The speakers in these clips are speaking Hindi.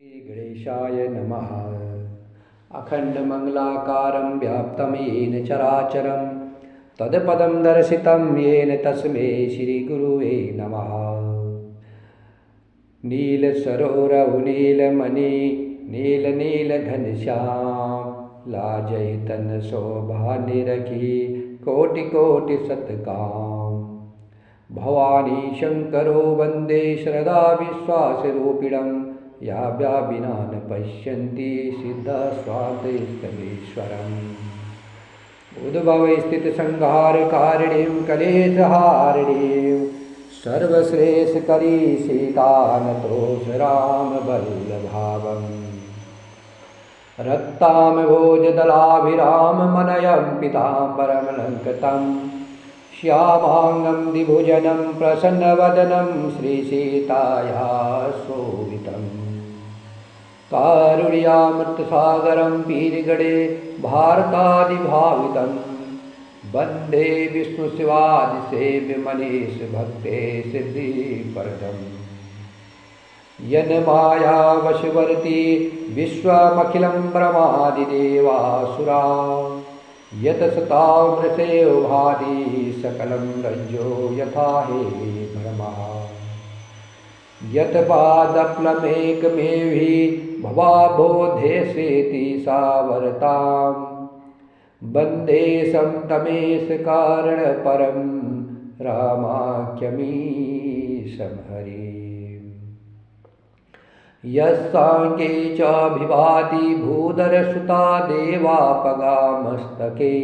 श्रीगणेशाय नमः। अखण्डमङ्गलाकारं व्याप्तं येन चराचरं तत्पदं दर्शितं येन तस्मै श्रीगुरुवे नमः। नीलसरोरौ नीलमणि नीलनीलघनश्याम लाजै तन शोभा निरखी कोटि कोटि सत्काम। भवानी शंकरो वन्दे श्रद्धा विश्वासरूपिणं या विना न पश्यन्ति सिद्धस्वान्तस्थलेश्वरम्। उद्भवस्थितिसंहारकारिणीं कलेशहारिणीं सर्वश्रेष्ठकरी सीतानतोष रामवल्लभावम्। रक्ताम्भोजदलाभिराममनयं पीताम्बरमलङ्कृतं श्यामाङ्गं द्विभुजनं प्रसन्नवदनं श्रीसीताया शोभितम्। कारुण्यामृतसागरं पीरिगणे भारतादिभावितं वन्दे विष्णुशिवादिसेव्यमनीष भक्ते सिद्धिप्रदम्। यन्मायावशवर्ती विश्वमखिलं ब्रह्मादिदेवासुरा यतसतामृषेयो भाति सकलं रज्जो यथा हे भ्रमः। यत्पादप्लमेकमेवि भवाबोधेसेति सावरतां वन्दे तमेशकारणपरं रामाख्यमीशं हरिम्। यस्साङ्गे चाभिभाति भूधरसुता देवापगामस्तके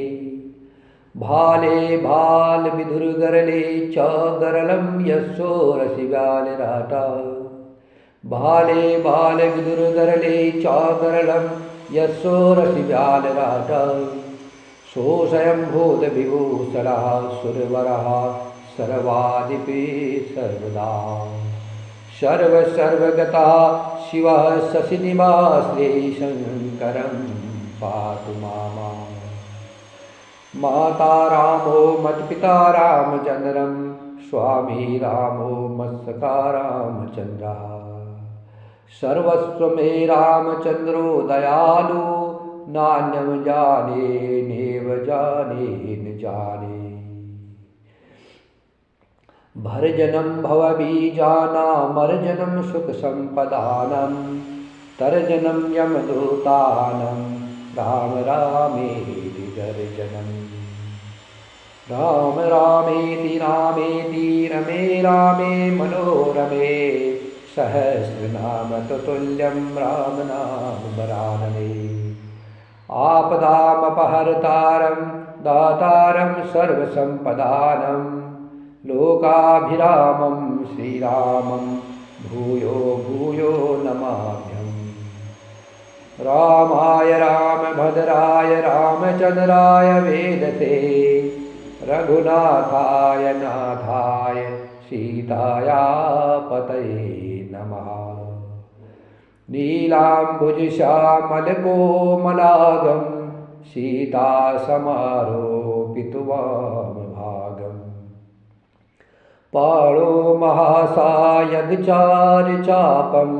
भाले भालविधुर्गरले च गरलं यशोरसिव्यालराटा भाले भालविधुर्गरले च गरलं यशोरसिव्यालराटा। सोऽस्वयंभूतविभूषणः सुरवरः सर्वादिपि सर्वदा सर्वगता शिवः शशिनिवासे शङ्करं पातु माम्। माता रामो मत्पिता रामचन्द्रं स्वामी रामो मत्सखा रामचन्द्रः। सर्वस्व मे रामचन्द्रो दयालु नान्यं जाने नेव जाने न जाने। भर्जनं भवबीजानामर्जनं सुखसम्पदानं तर्जनं यमदूतानं राम रामेति गर्जनम्। राम रामेति रामेति रमे रामे मनोरमे सहस्रनाम तुल्यं राम नाम वरानने। आपदामपहर्तारं दातारं सर्वसम्पदानं लोकाभिरामं श्रीरामं भूयो भूयो नमाम्यहम्। रामाय रामभद्राय रामचन्द्राय वेदसे रघुनाथाय नाथाय सीताया पतये नमः। नीलाम्बुजश्यामलकोमलागं सीतासमारोपितवामभागम्। पाणो महासायगचारचापं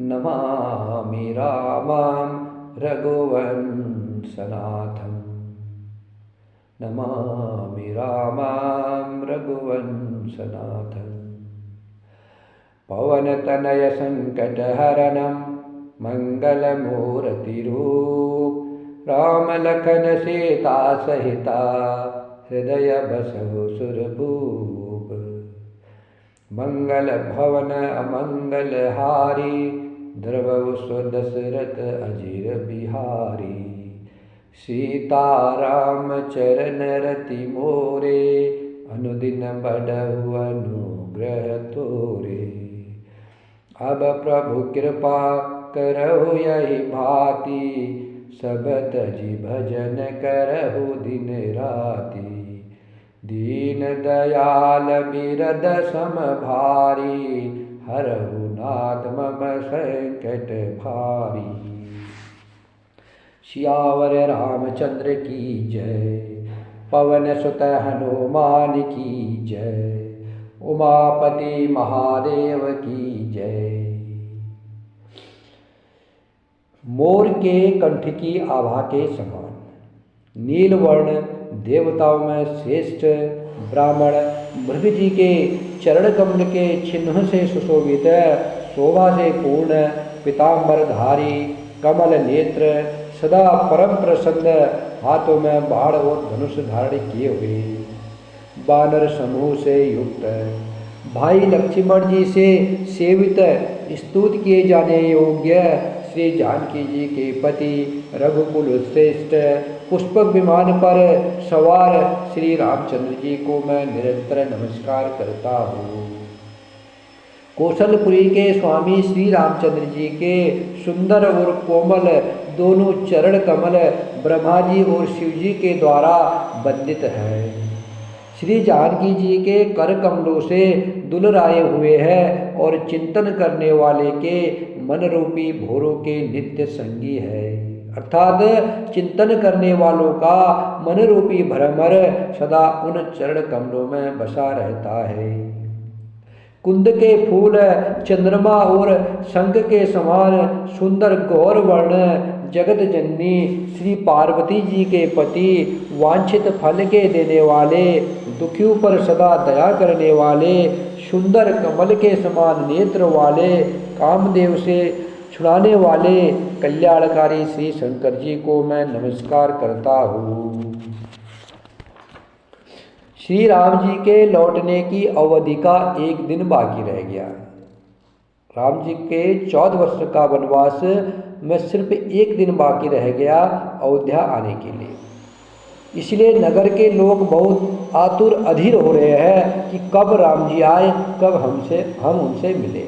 नमामि रामं रघुवंशनाथं। नमामि रामं रघुवंशनाथं। पवनतनय संकटहरणं मंगलमूर्तिरूप रामलखन सीता सहिता हृदय बसहु सुरभूप। मंगल भवन अमंगलहारी द्रवहु स्वदशरथ अजिर बिहारी। सीताराम चरण रति मोरे अनुदिन बढ़हु अनुग्रह तोरे। अब प्रभु कृपा करहु यही भांति सब तजि भजन करहु दिन राति। दीन दयाल बिरद सम भारी हरहु नाथ मम संकट भारी। सियावर रामचंद्र की जय पवन सुत हनुमान की जय। उमापति महादेव की जय। मोर के कंठ की आभा के समान, नील वर्ण देवताओं में श्रेष्ठ ब्राह्मण भृग जी के चरण कमल के चिन्ह से सुशोभित, शोभा से पूर्ण, पीताम्बरधारी, कमल नेत्र, सदा परम प्रसन्न, हाथों में बाण और धनुष धारण किए हुए, वानर समूह से युक्त, भाई लक्ष्मण जी से सेवित, स्तुत किए जाने योग्य श्री जानकी जी के पति, रघुकुल श्रेष्ठ, पुष्पक विमान पर सवार श्री रामचंद्र जी को मैं निरंतर नमस्कार करता हूँ। कौशलपुरी के स्वामी श्री रामचंद्र जी के सुंदर और कोमल दोनों चरण कमल ब्रह्मा जी और शिव जी के द्वारा वंदित है। श्री जानकी जी के कर कमलों से दुलराए हुए हैं और चिंतन करने वाले के मन रूपी भोरों के नित्य संगी है। अर्थात चिंतन करने वालों का मन रूपी भ्रमर सदा उन चरण कमलों में बसा रहता है। कुंद के फूल चंद्रमा और शंख के समान सुंदर गौर वर्ण जगत जननी श्री पार्वती जी के पति, वांछित फल के देने वाले, दुखियों पर सदा दया करने वाले, सुंदर कमल के समान नेत्र वाले, कामदेव से छुड़ाने वाले कल्याणकारी श्री शंकर जी को मैं नमस्कार करता हूँ। श्री राम जी के लौटने की अवधि का एक दिन बाकी रह गया। राम जी के 14 वर्ष का वनवास में सिर्फ एक दिन बाकी रह गया अयोध्या आने के लिए। इसलिए नगर के लोग बहुत आतुर अधीर हो रहे हैं कि कब राम जी आए, कब हम उनसे मिले।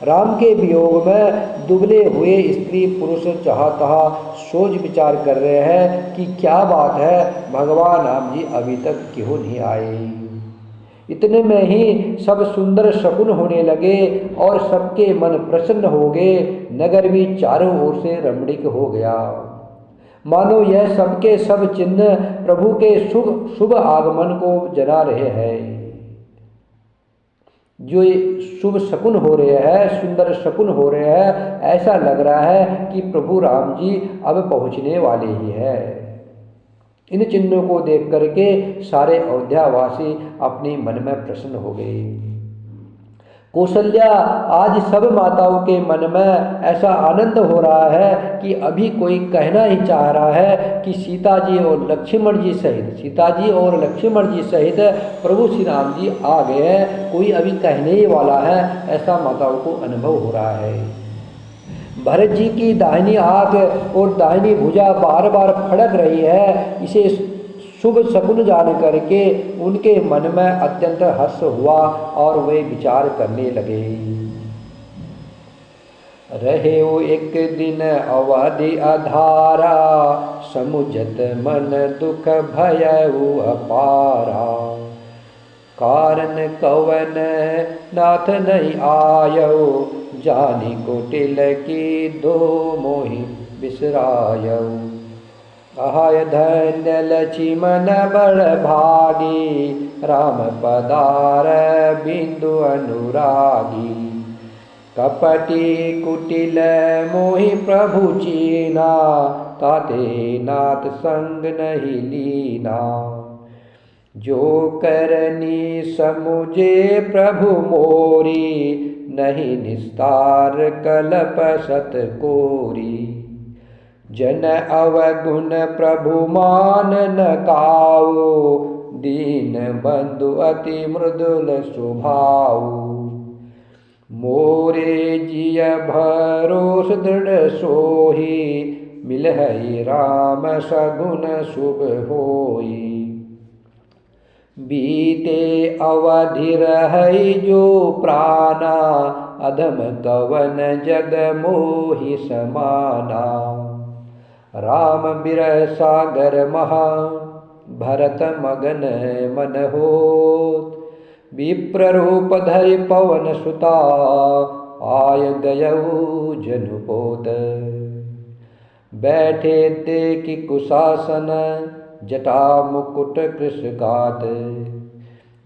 राम के वियोग में दुबले हुए स्त्री पुरुष जहाँ तहाँ सोच विचार कर रहे हैं कि क्या बात है, भगवान राम जी अभी तक क्यों नहीं आए। इतने में ही सब सुंदर शकुन होने लगे और सबके मन प्रसन्न हो गए। नगर भी चारों ओर से रमणीक हो गया, मानो यह सबके सब चिन्ह प्रभु के शुभ आगमन को जना रहे हैं। जो शुभ शकुन हो रहे हैं, सुंदर शकुन हो रहे हैं, ऐसा लग रहा है कि प्रभु राम जी अब पहुँचने वाले ही हैं। इन चिन्हों को देख करके सारे अयोध्यावासी अपने मन में प्रसन्न हो गए। कौशल्या, आज सब माताओं के मन में ऐसा आनंद हो रहा है कि अभी कोई कहना ही चाह रहा है कि सीता जी और लक्ष्मण जी सहित प्रभु श्री राम जी आ गए हैं। कोई अभी कहने ही वाला है, ऐसा माताओं को अनुभव हो रहा है। भरत जी की दाहिनी आंख और दाहिनी भुजा बार बार फड़क रही है। इसे शुभ शकुन जान करके उनके मन में अत्यंत हर्ष हुआ और वे विचार करने लगे। रहे वो एक दिन अवधि अधारा, समुझत मन दुख भयउ अपारा। कारण कवन नाथ नहीं आयो, जानी कोटिल की दो मोहि बिसरायो। आय धन्य लक्ष्मण बड़ भागी, राम पदार बिंदु अनुरागी। कपटी कुटिल मोहि प्रभु चीना, ताते नाथ संग नहीं लीना। जो करनी समुझे प्रभु मोरी, नहीं निस्तार कल्प सत कोरी। जन अवगुण प्रभु मान न काऊ, दीन बंधु अति मृदुल स्वभाव। मोरे जिय भरोस दृढ़ सोही, मिलहि राम सगुन शुभ होई। बीते अवधि रहई जो प्राणा, अधम कवन जग मोहि समाना। राम बिरह सागर महा, भरत मगन मन होत। विप्र रूप धरि पवन सुता, आय गयऊ जनुपोत। बैठे ते कि कुशासन, जटा मुकुट कृश गात।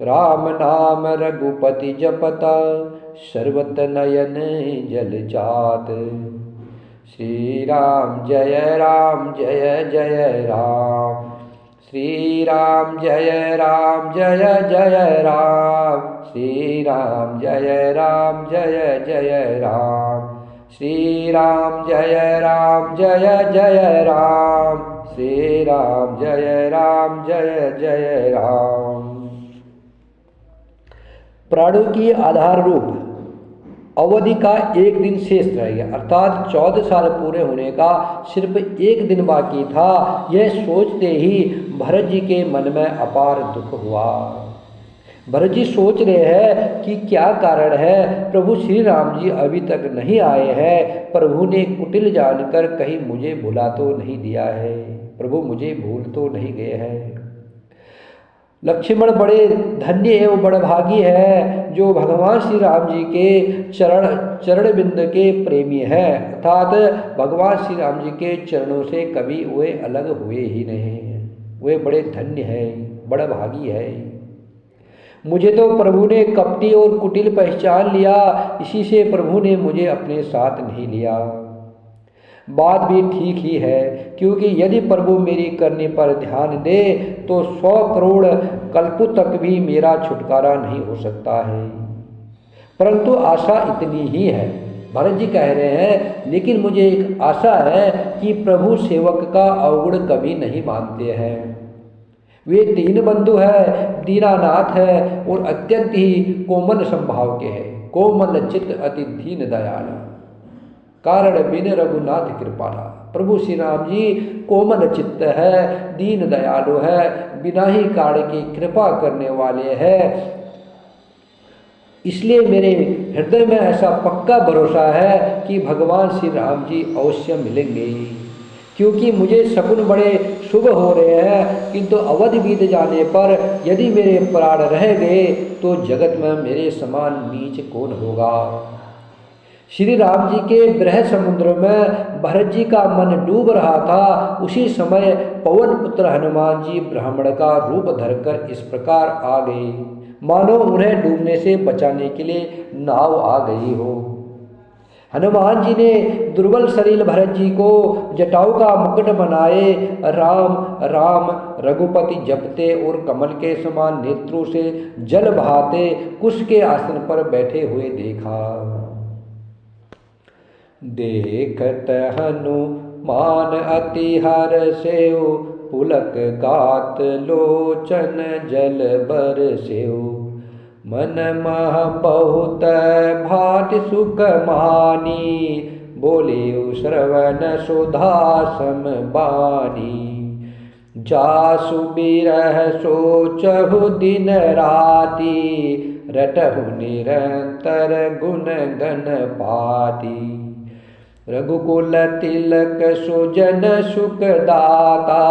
राम नाम रघुपति जपता, सर्वत नयन जल जात। श्री राम जय जय राम। श्री राम जय जय राम। श्री राम जय जय राम। श्री राम जय जय राम। श्री राम जय जय राम। प्राणों की आधार रूप अवधि का एक दिन शेष रह गया, अर्थात 14 साल पूरे होने का सिर्फ एक दिन बाकी था। यह सोचते ही भरत जी के मन में अपार दुख हुआ। भरत जी सोच रहे हैं कि क्या कारण है, प्रभु श्री राम जी अभी तक नहीं आए हैं। प्रभु ने कुटिल जानकर कहीं मुझे भुला तो नहीं दिया है, प्रभु मुझे भूल तो नहीं गए हैं। लक्ष्मण बड़े धन्य एवं बड़भागी है जो भगवान श्री राम जी के चरण बिंद के प्रेमी है, अर्थात भगवान श्री राम जी के चरणों से कभी वे अलग हुए ही नहीं। वे बड़े धन्य है, बड़भागी है। मुझे तो प्रभु ने कपटी और कुटिल पहचान लिया, इसी से प्रभु ने मुझे अपने साथ नहीं लिया। बात भी ठीक ही है, क्योंकि यदि प्रभु मेरी करने पर ध्यान दे तो 100 करोड़ कल्पों तक भी मेरा छुटकारा नहीं हो सकता है। परंतु आशा इतनी ही है, भरत जी कह रहे हैं, लेकिन मुझे एक आशा है कि प्रभु सेवक का अवगुण कभी नहीं मानते हैं। वे दीन बंधु है, दीनानाथ है और अत्यंत ही कोमल स्वभाव के हैं। कोमल चित्त अति दीन दयाला, कारण बिन रघुनाथ कृपाला। प्रभु श्री राम जी कोमल चित्त है, दीन दयालु है, बिना ही कारण की कृपा करने वाले हैं। इसलिए मेरे हृदय में ऐसा पक्का भरोसा है कि भगवान श्री राम जी अवश्य मिलेंगे, क्योंकि मुझे शकुन बड़े शुभ हो रहे हैं। किंतु अवधि बीत जाने पर यदि मेरे प्राण रह गए तो जगत में मेरे समान नीच कौन होगा। श्री राम जी के विरह समुद्र में भरत जी का मन डूब रहा था। उसी समय पवन पुत्र हनुमान जी ब्राह्मण का रूप धरकर इस प्रकार आ गए, मानो उन्हें डूबने से बचाने के लिए नाव आ गई हो। हनुमान जी ने दुर्बल शरीर भरत जी को जटाऊ का मुकुट बनाए राम राम रघुपति जपते और कमल के समान नेत्रों से जल बहाते कुश के आसन पर बैठे हुए देखा। देखत हनुमान अति हर्षेउ, पुलक गात लोचन जल बरसेउ। मन मह बहुत भाति सुख मानी, बोले श्रवण सुधा सम बानी। जासु बिरह सोचहु दिन राति, रटहु निरंतर गुण गण पाती। रघुकुल तिलक सुजन सुख दाता,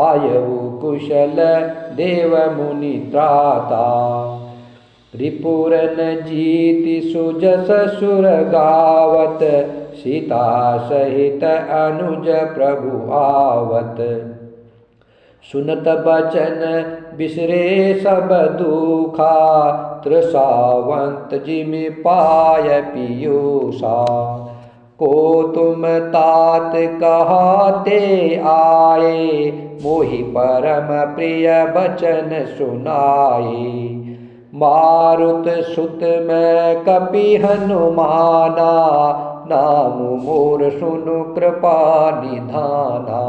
आयु कुशल देव मुनि त्राता। रिपुरन जीति सुजस सुर गावत, सीता सहित अनुज प्रभु आवत। सुनत बचन बिसरे सब दुखा, तृषावंत जिमि पाय पियूषा। को तुम तात कहाते आए, मोहि परम प्रिय बचन सुनाए। मारुत सुत मैं कपि हनुमाना, नाम मोर सुनु कृपा निधाना।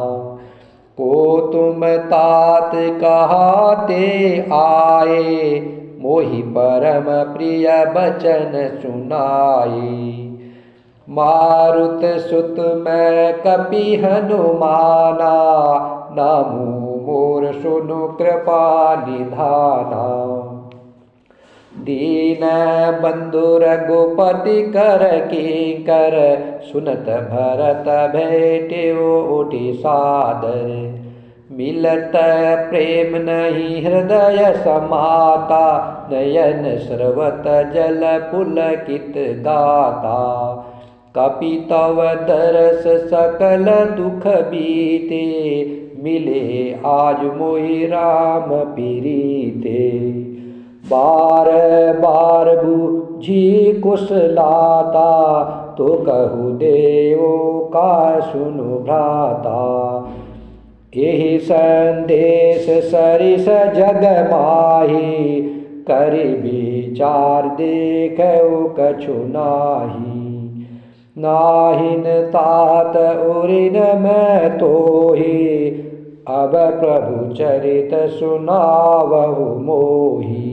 को तुम तात कहाते आए, मोहि परम प्रिय बचन सुनाए। मारुत सुत मैं कपि हनुमाना, नामु मोर सुनु कृपा निधाना। दीन बंधु रघुपति कर किंकर, सुनत भरत भेटेउ उठि सादर। मिलत प्रेम नहीं हृदय समाता, नयन स्रवत जल पुलकित गाता। कपि तव दरस सकल दुख बीते, मिले आज मोहि राम पीरीते। बार बार बूझी कुशलाता, तो कहु देवो का सुनु भ्राता। यही संदेश सरिस जग माही, करि विचार देखौ कछु नाही। नाहिन तात उरिन मैं तोहि, अब प्रभु चरित सुनावहु मोहि।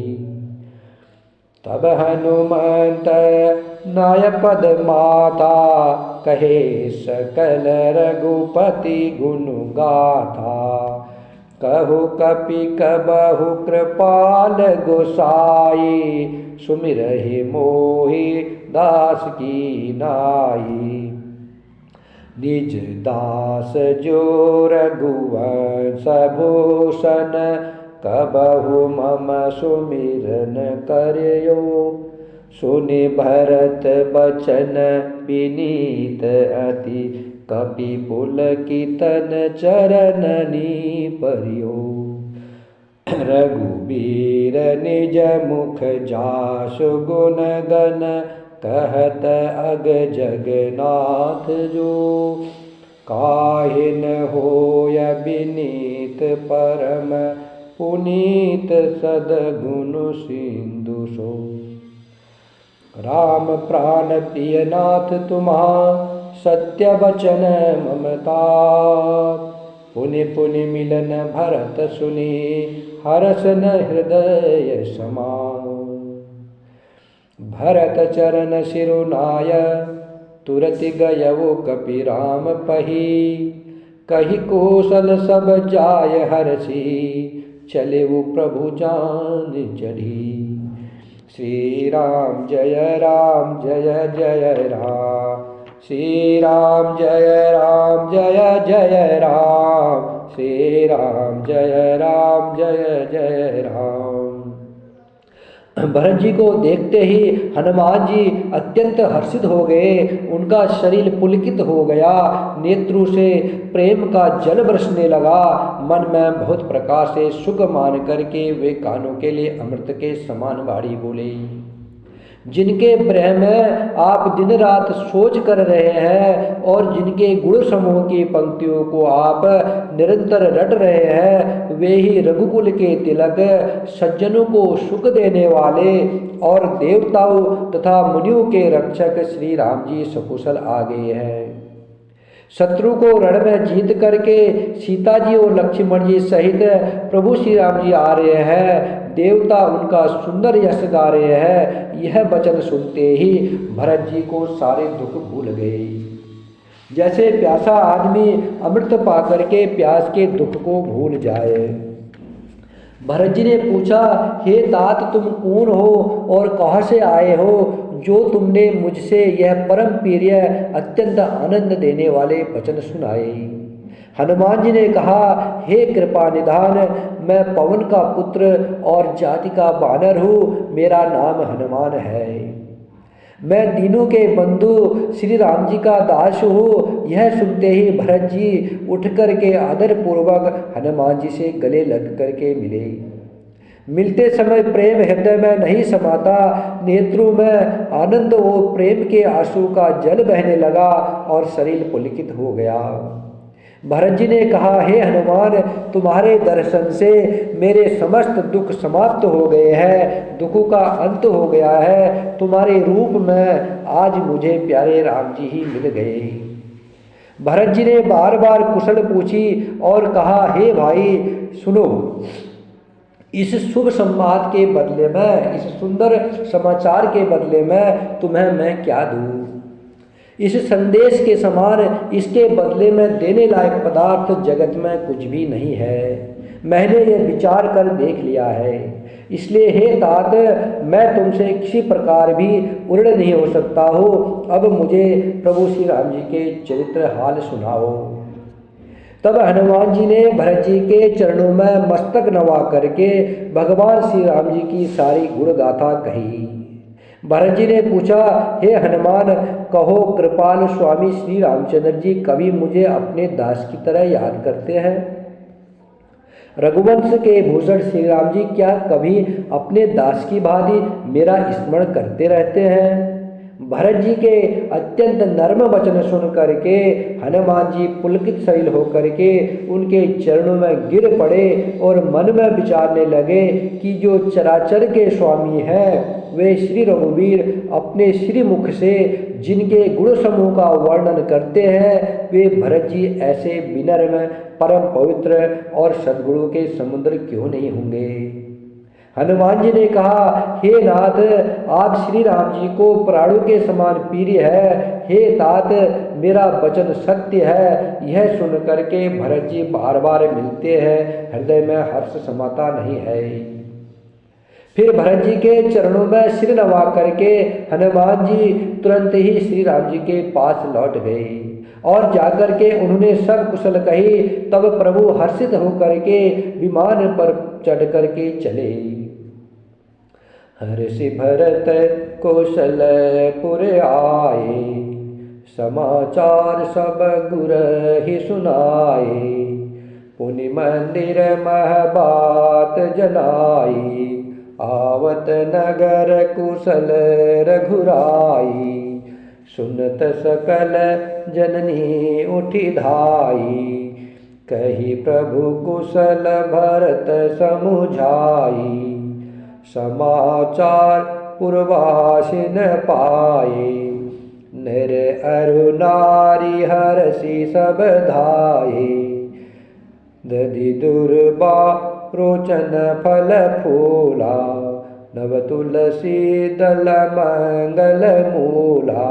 तब हनुमंत नय पद माता, कहे सकल रघुपति गुण गाथा। कहु कपि कबहु कृपाल गोसाई, सुमिरहि मोहि दास की नाई। निज दास जो रघुवंश भूषण, कबहु मम सुमिरन करयो। सुनि भरत बचन विनीत अति, कपि पुलकितन चरणनि परियो। रघुबीर निज मुख जासु गुण गण, कहत अग जगन्नाथ जो। काहिन होय विनीत परम, पुनीत सद्गुण सिंधु सो। राम प्राण प्रिय नाथ तुम्हारा, सत्य वचन ममता। पुनि पुनि मिलन भरत सुनि, हर्षन हृदय समान। भरत चरण सिरुनाय, तुरति गयउ कपि राम पही। कही कौशल सब जाय हरषि, चलेउ प्रभु जान चढ़ी। श्री राम जय जय राम, श्री राम जय जय राम, श्री राम जय जय राम। भरत जी को देखते ही हनुमान जी अत्यंत हर्षित हो गए। उनका शरीर पुलकित हो गया, नेत्रों से प्रेम का जल बरसने लगा। मन में बहुत प्रकार से सुख मान करके वे कानों के लिए अमृत के समान वाणी बोले। जिनके प्रेम में आप दिन रात सोच कर रहे हैं और जिनके गुण समूह की पंक्तियों को आप निरंतर रट रहे हैं, वे ही रघुकुल के तिलक, सज्जनों को सुख देने वाले और देवताओं तथा मुनियों के रक्षक श्री राम जी सकुशल आ गए हैं। शत्रु को रण में जीत करके सीता जी और लक्ष्मण जी सहित प्रभु श्री राम जी आ रहे हैं। देवता उनका सुंदर यश गा रहे हैं। यह वचन सुनते ही भरत जी को सारे दुख भूल गए। जैसे प्यासा आदमी अमृत पा करके प्यास के दुख को भूल जाए। भरत जी ने पूछा, हे तात तुम कौन हो और कहाँ से आए हो, जो तुमने मुझसे यह परम प्रिय अत्यंत आनंद देने वाले वचन सुनाए। हनुमान जी ने कहा, हे कृपा निधान, मैं पवन का पुत्र और जाति का बानर हूँ। मेरा नाम हनुमान है। मैं दीनों के बंधु श्री राम जी का दास हूँ। यह सुनते ही भरत जी उठ कर के आदर पूर्वक हनुमान जी से गले लग करके मिले। मिलते समय प्रेम हृदय में नहीं समाता, नेत्रों में आनंद और प्रेम के आंसू का जल बहने लगा और शरीर पुलकित हो गया। भरत जी ने कहा, हे हनुमान, तुम्हारे दर्शन से मेरे समस्त दुख समाप्त हो गए हैं, दुखों का अंत हो गया है। तुम्हारे रूप में आज मुझे प्यारे राम जी ही मिल गए। भरत जी ने बार बार कुशल पूछी और कहा, हे भाई सुनो, इस शुभ संवाद के बदले में, इस सुंदर समाचार के बदले में तुम्हें मैं क्या दूँ? इस संदेश के समान इसके बदले में देने लायक पदार्थ जगत में कुछ भी नहीं है। मैंने ये विचार कर देख लिया है। इसलिए हे तात, मैं तुमसे किसी प्रकार भी उर्ण नहीं हो सकता हो। अब मुझे प्रभु श्री राम जी के चरित्र हाल सुनाओ। तब हनुमान जी ने भरत जी के चरणों में मस्तक नवा करके भगवान श्री राम जी की सारी गुण गाथा कही। भरत जी ने पूछा, हे हनुमान, कहो कृपाल स्वामी श्री रामचंद्र जी कभी मुझे अपने दास की तरह याद करते हैं? रघुवंश के भूषण श्री राम जी क्या कभी अपने दास की भांति मेरा स्मरण करते रहते हैं? भरत जी के अत्यंत नर्म वचन सुन करके हनुमान जी पुलकित शैल होकर के उनके चरणों में गिर पड़े और मन में विचारने लगे कि जो चराचर के स्वामी हैं वे श्री रघुवीर अपने श्री मुख से जिनके गुण समूह का वर्णन करते हैं वे भरत जी ऐसे विनम्र परम पवित्र और सद्गुणों के समुद्र क्यों नहीं होंगे। हनुमान जी ने कहा, हे नाथ, आप श्री राम जी को प्राणों के समान प्रिय है। हे तात, मेरा वचन सत्य है। यह सुन करके भरत जी बार बार मिलते हैं, हृदय में हर्ष समाता नहीं है। फिर भरत जी के चरणों में सिर नवा करके हनुमान जी तुरंत ही श्री राम जी के पास लौट गए और जाकर के उन्होंने सब कुशल कही। तब प्रभु हर्षित होकर के विमान पर चढ़ करके चले। हर्षि भरत कौशलपुर आए, समाचार सब गुर ही सुनाए। पुनि मंदिर मह बात जनाई, आवत नगर कुशल रघुराई। सुनत सकल जननी उठी धाई, कही प्रभु कुशल भरत समुझाई। समाचार पुरवासिन पाए, नर अरु नारी हरषि सब धाये। दधि दुर्बा रोचन फल फूला, नव तुलसी दल मंगल मूला।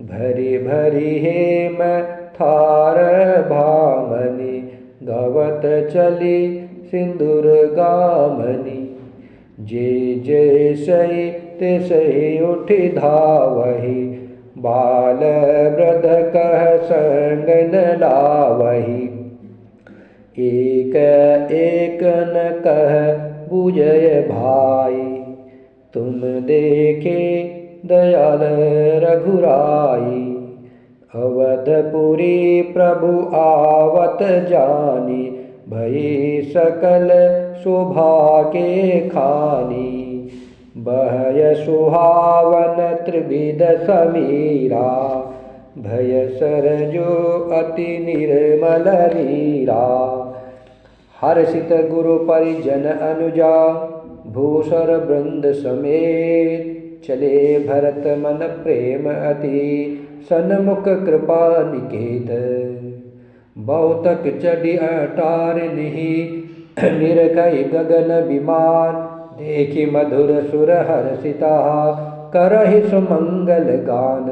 भरी भरी हेम थार भामनी, गावत चली सिंदूर गामनी। जे जे सही ते सही उठी धावही, बाल वृद्ध कह संग न लावही। एक एक न कह बुझय भाई, तुम देखे दयाल रघुराई। अवधपुरी प्रभु आवत जानी, भई सकल शोभा के खानी। बहय सुहावन त्रिविध समीरा, भय सरजो अति निर्मल रीरा। हर्षित गुरु परिजन अनुजा, भूषर वृंद समेत। चले भरत मन प्रेम अति, सन्मुख कृपा निकेत। बहुतक चढ़ी अटारनिहि, निरखई गगन विमान। देखी मधुर सुर हर्षिता, करहि सुमंगल गान।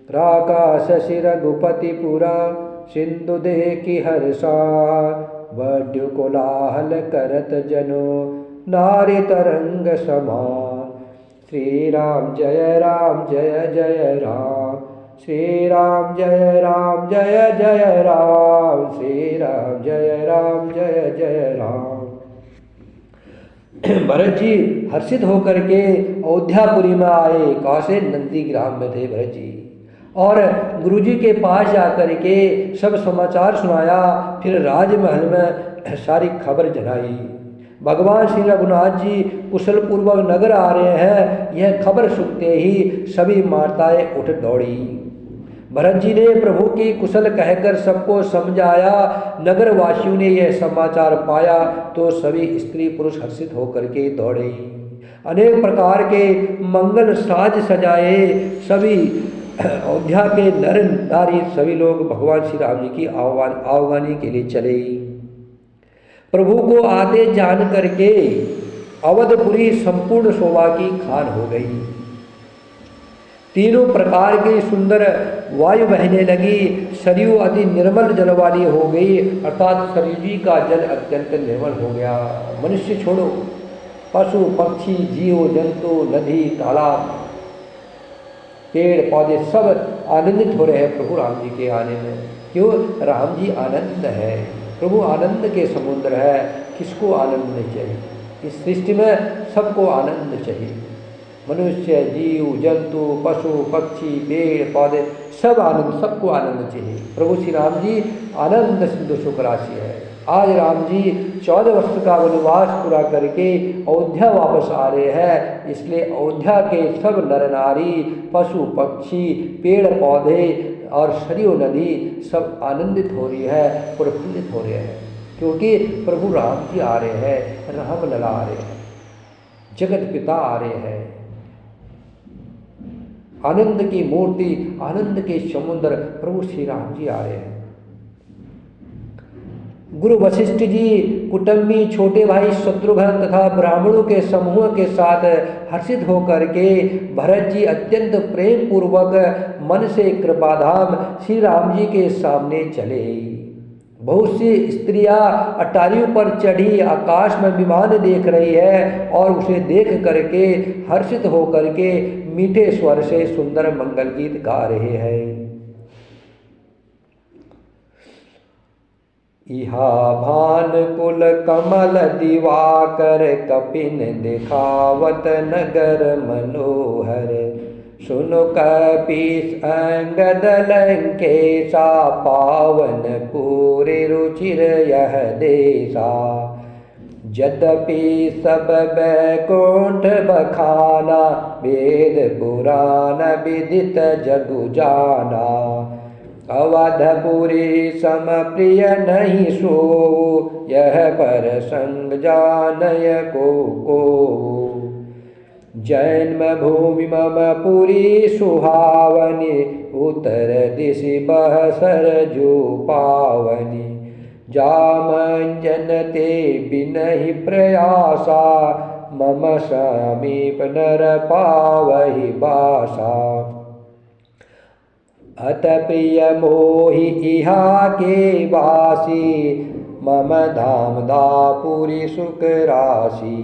राकाश शशि रघुपति पुरा, सिंधु देखी हर्षान। वड्य कोलाहल करत जनो, नारी तरंग समान। श्री राम जय राम जय जय राम, श्री राम जय राम जय जय राम, श्री राम जय राम जय जय राम। भरत जी हर्षित होकर के अयोध्यापुरी में आए। कहाँ से? नंदी ग्राम में थे भरत जी। और गुरुजी के पास जाकर के सब समाचार सुनाया। फिर राजमहल में सारी खबर जनाई। भगवान श्री रघुनाथ जी कुशल पूर्वक नगर आ रहे हैं, यह खबर सुनते ही सभी माताएं उठ दौड़ी। भरत जी ने प्रभु की कुशल कहकर सबको समझाया। नगर वासियों ने यह समाचार पाया तो सभी स्त्री पुरुष हर्षित होकर के दौड़े। अनेक प्रकार के मंगल साज सजाए। सभी अयोध्या के नर नारी सभी लोग भगवान श्री राम जी की आह्वानी के लिए चले। प्रभु को आते जान करके अवधपुरी संपूर्ण शोभा की खान हो गई। तीनों प्रकार की सुंदर वायु बहने लगी। सरयू अति निर्मल जल वाली हो गई, अर्थात सरयू जी का जल अत्यंत निर्मल हो गया। मनुष्य छोड़ो, पशु पक्षी जीव जंतु नदी तालाब पेड़ पौधे सब आनंदित हो रहे हैं प्रभु राम जी के आने में। क्यों? राम जी आनंद है। प्रभु आनंद के समुद्र है। किसको आनंद नहीं चाहिए? इस सृष्टि में सबको आनंद चाहिए। मनुष्य जीव जंतु पशु पक्षी पेड़ पौधे सब आनंद, सबको आनंद चाहिए। प्रभु श्री राम जी आनंद सिंधु सुख राशि है। आज राम जी 14 वर्ष का वनवास पूरा करके अयोध्या वापस आ रहे हैं। इसलिए अयोध्या के सब नर नारी, पशु पक्षी, पेड़ पौधे और सरयू नदी सब आनंदित हो रही है, प्रफुल्लित हो रहे हैं, क्योंकि प्रभु राम जी आ रहे हैं, राम लला आ रहे हैं, जगत पिता आ रहे हैं। आनंद की मूर्ति, आनंद के समुद्र प्रभु श्री राम जी आ रहे हैं। गुरु वशिष्ठ जी, कुटुंबी, छोटे भाई शत्रुघ्न तथा ब्राह्मणों के समूह के साथ हर्षित होकर के भरत जी अत्यंत प्रेम पूर्वक मन से कृपाधाम श्री राम जी के सामने चले। बहुत सी स्त्रियां अटारियों पर चढ़ी आकाश में विमान देख रही है और उसे देख करके हर्षित होकर के मीठे स्वर से सुंदर मंगल गीत गा रहे हैं। इहा भान कुल कमल दिवाकर, कपिन दिखावत नगर मनोहर। सुनो कपीस अंगद लंकेशा, पावन पूरे रुचिर यह देशा। यद्यपि सब बैकुंठ बखाना, वेद पुराण विदित जगु जाना। अवधपुरी सम प्रिय नहीं सो, यह पर संग जानय को। जन्म भूमि मम पुरी सुहावनी, उत्तर दिशि बह सरजू पावनी। जामंजन ते बिनहि प्रयासा, मम समीप नर पावहि बासा। अत प्रिय मोहि इहा के वासी, मम धाम दापुरी सुख राशि।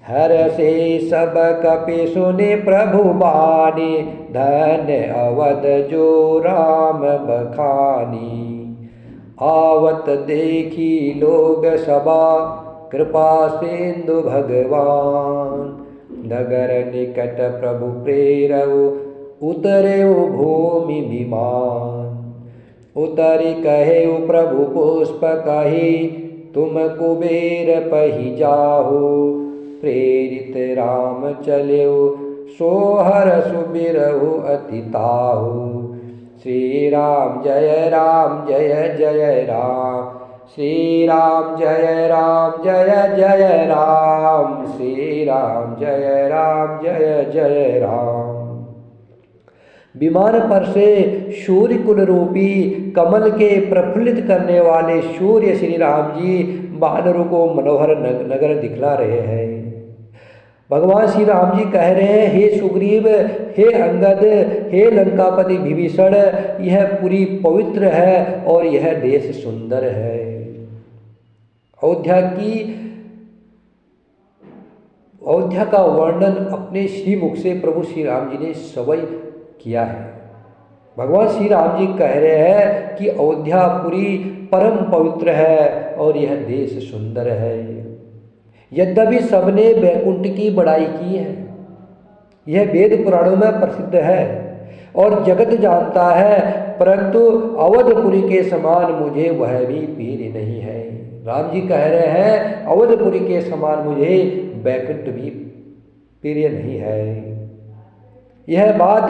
हर से सब कपि सुने प्रभु बानी, धन्य अवध जो राम बखानी। आवत देखी लोग सभा, कृपा सिंधु भगवान। नगर निकट प्रभु प्रेरऊ, उतरे भूमि विमान। उतरी कहे प्रभु पुष्प कही, तुम कुबेर पही जाहो। प्रेरित राम चलेऊ, सोहर सुबिरहु अति ताहु। श्री राम जय जय राम, श्री राम जय जय राम, श्री राम जय जय राम। विमान पर से सूर्य कुल रूपी कमल के प्रफुल्लित करने वाले सूर्य श्री राम जी वानरों को मनोहर नगर दिखला रहे हैं। भगवान श्री राम जी कह रहे हैं, हे सुग्रीव, हे अंगद, हे लंकापति विभीषण, यह पुरी पवित्र है और यह देश सुंदर है। अयोध्या का वर्णन अपने श्री मुख से प्रभु श्री राम जी ने सवई किया है। भगवान श्री राम जी कह रहे हैं कि अयोध्यापुरी परम पवित्र है और यह देश सुंदर है। यद्यपि सबने वैकुंठ की बड़ाई की है, यह वेद पुराणों में प्रसिद्ध है और जगत जानता है, परंतु अवधपुरी के समान मुझे वह भी प्रिय नहीं है। राम जी कह रहे हैं, अवधपुरी के समान मुझे वैकुंठ भी प्रिय नहीं है। यह बात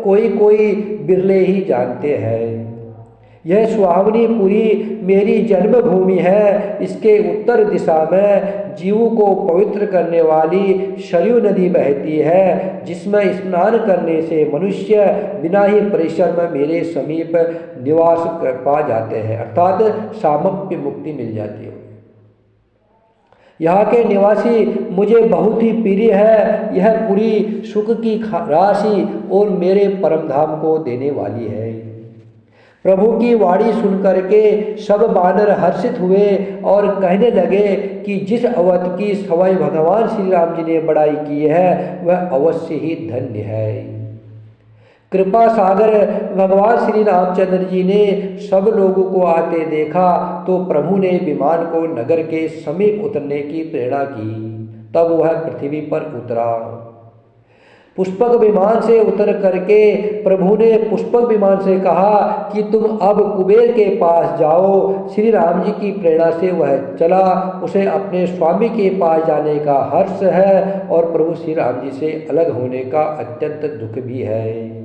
कोई कोई बिरले ही जानते हैं। यह सुहावनी पुरी मेरी जन्मभूमि है। इसके उत्तर दिशा में जीवों को पवित्र करने वाली सरयू नदी बहती है, जिसमें स्नान करने से मनुष्य बिना ही परिश्रम में मेरे समीप निवास कर पा जाते हैं, अर्थात सामप्य मुक्ति मिल जाती है। यहाँ के निवासी मुझे बहुत ही प्रिय है। यह पूरी सुख की राशि और मेरे परम धाम को देने वाली है। प्रभु की वाणी सुनकर के सब वानर हर्षित हुए और कहने लगे कि जिस अवध की सवाई भगवान श्री राम जी ने बड़ाई की है, वह अवश्य ही धन्य है। कृपा सागर भगवान श्री रामचंद्र जी ने सब लोगों को आते देखा तो प्रभु ने विमान को नगर के समीप उतरने की प्रेरणा की। तब वह पृथ्वी पर उतरा। पुष्पक विमान से उतर करके प्रभु ने पुष्पक विमान से कहा कि तुम अब कुबेर के पास जाओ। श्री राम जी की प्रेरणा से वह चला। उसे अपने स्वामी के पास जाने का हर्ष है और प्रभु श्री राम जी से अलग होने का अत्यंत दुख भी है।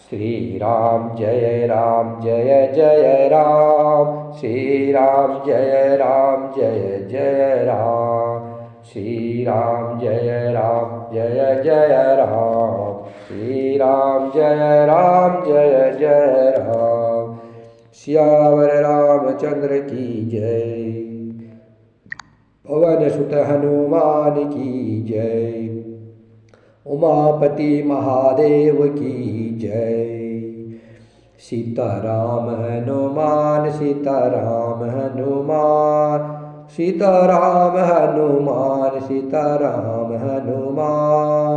श्री राम जय जय राम, श्री राम जय जय राम, श्री राम जय जय राम, श्री राम जय जय राम। सियावर रामचंद्र की जय, पवन सुत हनुमान की जय, उमापति महादेव की जय। सीताराम हनुमान, सीताराम हनुमान, सीताराम हनुमान, सीताराम हनुमान,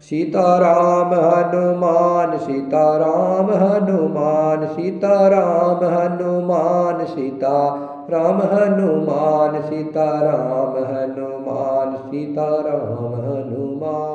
सीताराम हनुमान, सीताराम हनुमान, सीताराम हनुमान, सीताराम हनुमान, सीताराम हनुमान, सीताराम हनुमान।